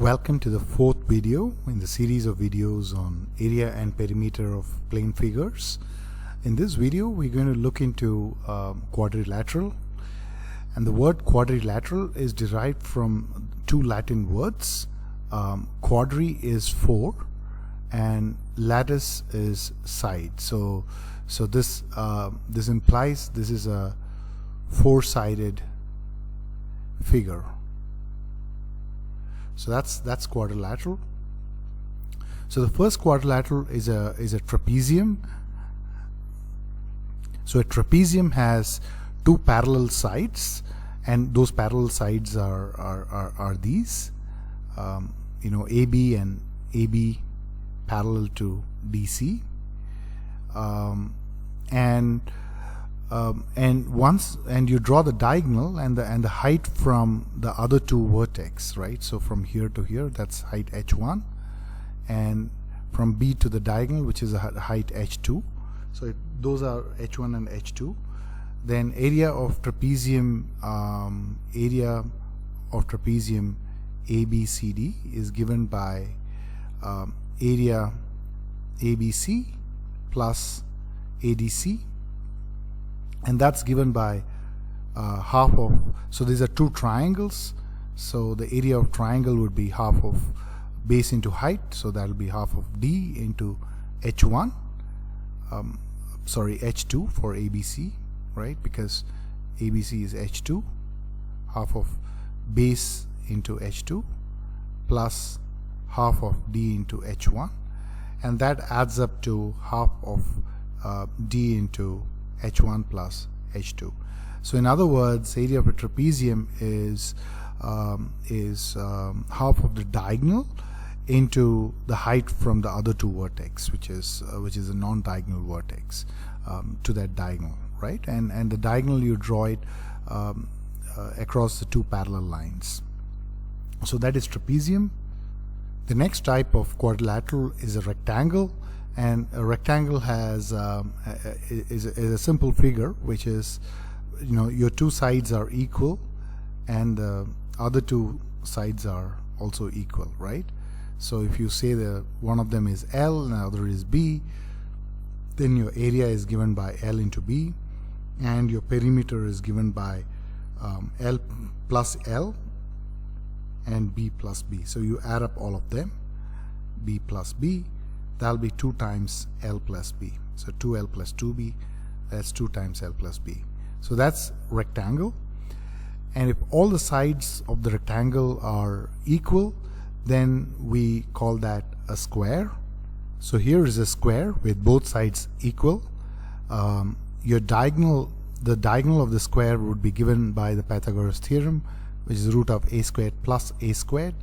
Welcome to the fourth video in the series of videos on area and perimeter of plane figures. In this video we're going to look into quadrilateral, and the word quadrilateral is derived from two Latin words. Quadri is four and latus is side, so this implies this is a four-sided figure. So that's quadrilateral. So the first quadrilateral is a trapezium. So a trapezium has two parallel sides, and those parallel sides are these, AB and AB parallel to BC, and you draw the diagonal and the height from the other two vertex, right? So from here to here, that's height h1, and from B to the diagonal, which is a height h2. So those are h1 and h2. Then area of trapezium ABCD is given by area ABC plus ADC, and that's given by half of, so these are two triangles, so the area of triangle would be half of base into height, so that will be half of D into h1, h2 for ABC, right, because ABC is h2, half of base into h2 plus half of D into h1, and that adds up to half of D into h1 plus h2. So in other words, area of a trapezium is half of the diagonal into the height from the other two vertex, which is a non-diagonal vertex to that diagonal, right? And the diagonal, you draw it across the two parallel lines. So that is trapezium. The next type of quadrilateral is a rectangle. And a rectangle has is a simple figure, which is, your two sides are equal and the other two sides are also equal, right? So if you say that one of them is L and the other is B, then your area is given by L into B, and your perimeter is given by L plus L and B plus B. So you add up all of them, B plus B, that'll be 2 times L plus B. So 2L plus 2B, that's 2 times L plus B. So that's rectangle. And if all the sides of the rectangle are equal, then we call that a square. So here is a square with both sides equal. The diagonal of the square would be given by the Pythagoras theorem, which is root of a squared plus a squared,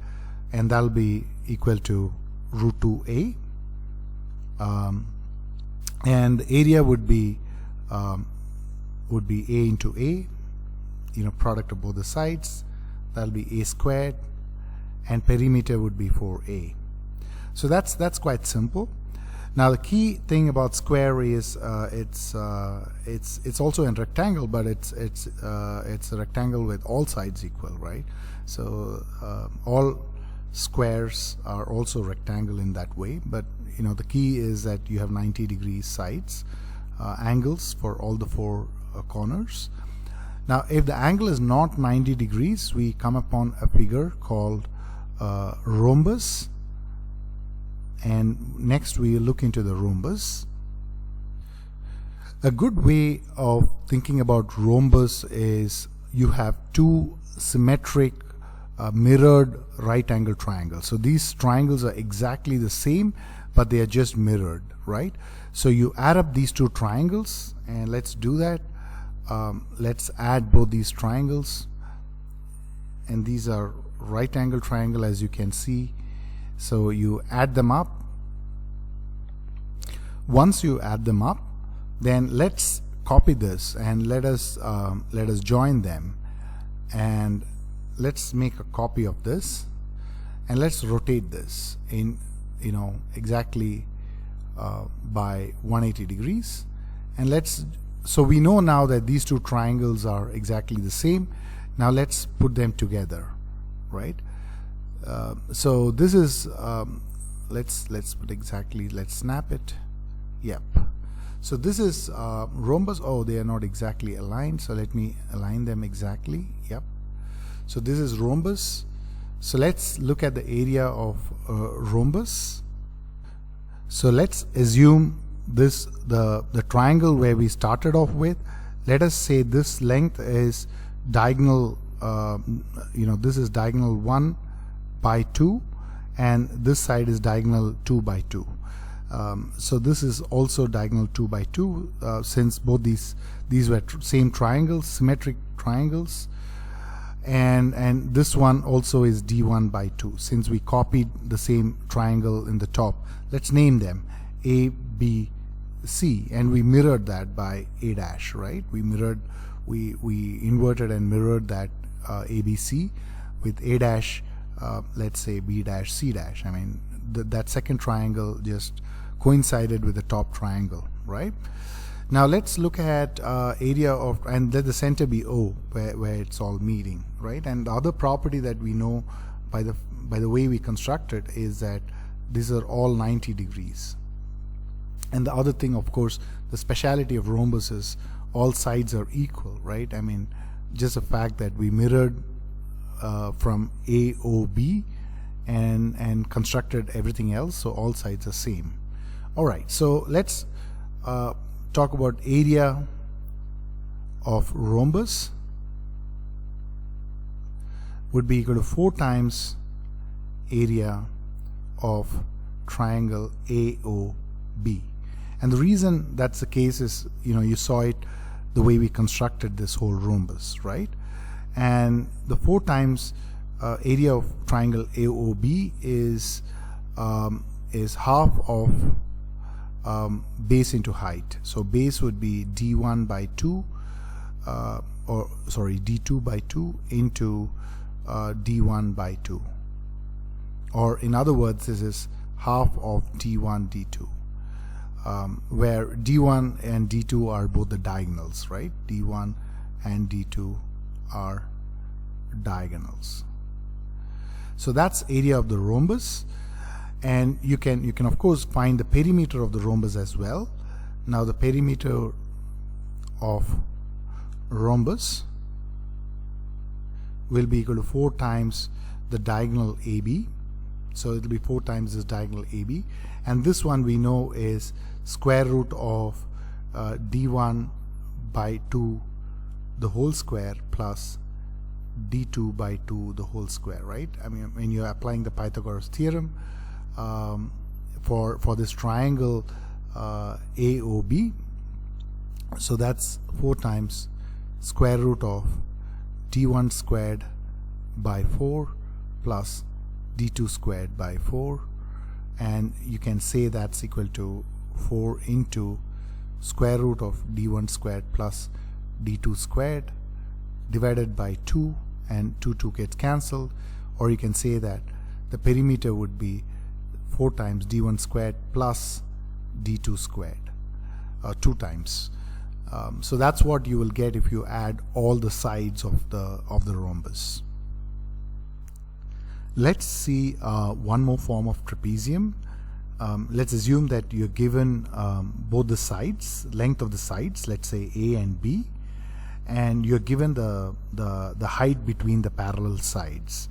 and that'll be equal to root 2a. And the area would be a into a, product of both the sides, that'll be a squared, and perimeter would be 4a. So that's quite simple. Now the key thing about square is it's also a rectangle, but it's a rectangle with all sides equal, right? So all squares are also rectangle in that way, but the key is that you have 90-degree sides, angles for all the four corners. Now if the angle is not 90 degrees, we come upon a figure called rhombus, and next we look into the rhombus. A good way of thinking about rhombus is you have two symmetric mirrored right angle triangles. So these triangles are exactly the same, but they are just mirrored, right? So you add up these two triangles, and let's do that. Let's add both these triangles, and these are right angle triangle, as you can see. So you add them up. Once you add them up, then let's copy this and let us join them, and let's make a copy of this, and let's rotate this in exactly by 180 degrees, and so we know now that these two triangles are exactly the same. Now let's put them together, right? So this is let's put exactly, let's snap it. Yep. So this is rhombus. Oh, they are not exactly aligned, so let me align them exactly. Yep. So this is rhombus. So let's look at the area of rhombus. So let's assume this the triangle where we started off with. Let us say this length is diagonal, this is diagonal 1 by 2, and this side is diagonal 2 by 2. So this is also diagonal 2 by 2, since both these were same triangles, symmetric triangles, and this one also is d1 by 2, since we copied the same triangle in the top. Let's name them A, B, C, and we mirrored that by A dash, right? We inverted and mirrored that ABC with A dash, let's say B dash, C dash. I mean, that second triangle just coincided with the top triangle, right? Now let's look at area of, and let the center be O, where it's all meeting, right? And the other property that we know by the way we construct it is that these are all 90 degrees. And the other thing, of course, the speciality of rhombus is all sides are equal, right? I mean, just the fact that we mirrored from AOB and constructed everything else, so all sides are same. All right, so let's talk about area of rhombus would be equal to 4 times area of triangle AOB. And the reason that's the case is, you saw it the way we constructed this whole rhombus, right? And the 4 times area of triangle AOB is half of base into height. So base would be d1 by 2, d2 by 2 into d1 by 2. Or in other words, this is half of d1, d2. Where d1 and d2 are both the diagonals, right? d1 and d2 are diagonals. So that's area of the rhombus, and you can of course find the perimeter of the rhombus as well. Now the perimeter of rhombus will be equal to 4 times the diagonal AB. So it will be 4 times this diagonal AB, and this one we know is square root of d1 by 2 the whole square plus d2 by 2 the whole square, right? I mean, when you're applying the Pythagoras theorem for this triangle AOB, so that's 4 times square root of d1 squared by 4 plus d2 squared by 4, and you can say that's equal to 4 into square root of d1 squared plus d2 squared divided by 2, and 2 gets cancelled, or you can say that the perimeter would be 4 times d1 squared plus d2 squared, 2 times. So that's what you will get if you add all the sides of the rhombus. Let's see one more form of trapezium. Let's assume that you're given both the sides, length of the sides, let's say A and B, and you're given the height between the parallel sides.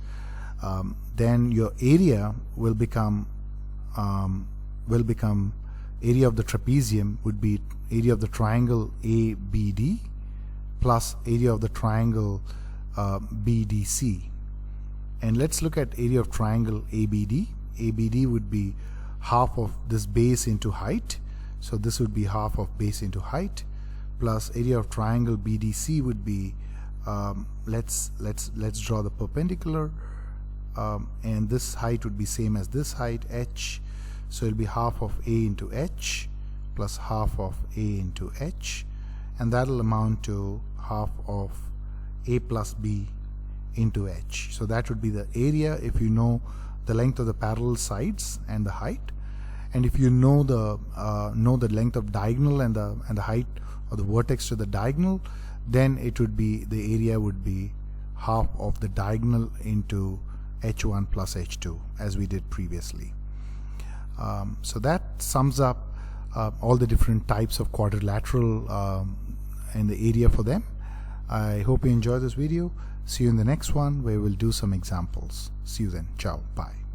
Then your area will become area of the trapezium would be area of the triangle ABD plus area of the triangle BDC. And let's look at area of triangle ABD. ABD would be half of this base into height, so this would be half of base into height, plus area of triangle BDC would be let's draw the perpendicular, and this height would be same as this height, h, so it'll be half of A into h plus half of A into h, and that'll amount to half of A plus B into h. So that would be the area if you know the length of the parallel sides and the height, and if you know the length of diagonal and the height of the vertex to the diagonal, then it would be, the area would be half of the diagonal into h1 plus h2 as we did previously. So that sums up all the different types of quadrilateral and the area for them. I hope you enjoyed this video. See you in the next one where we'll do some examples. See you then. Ciao. Bye.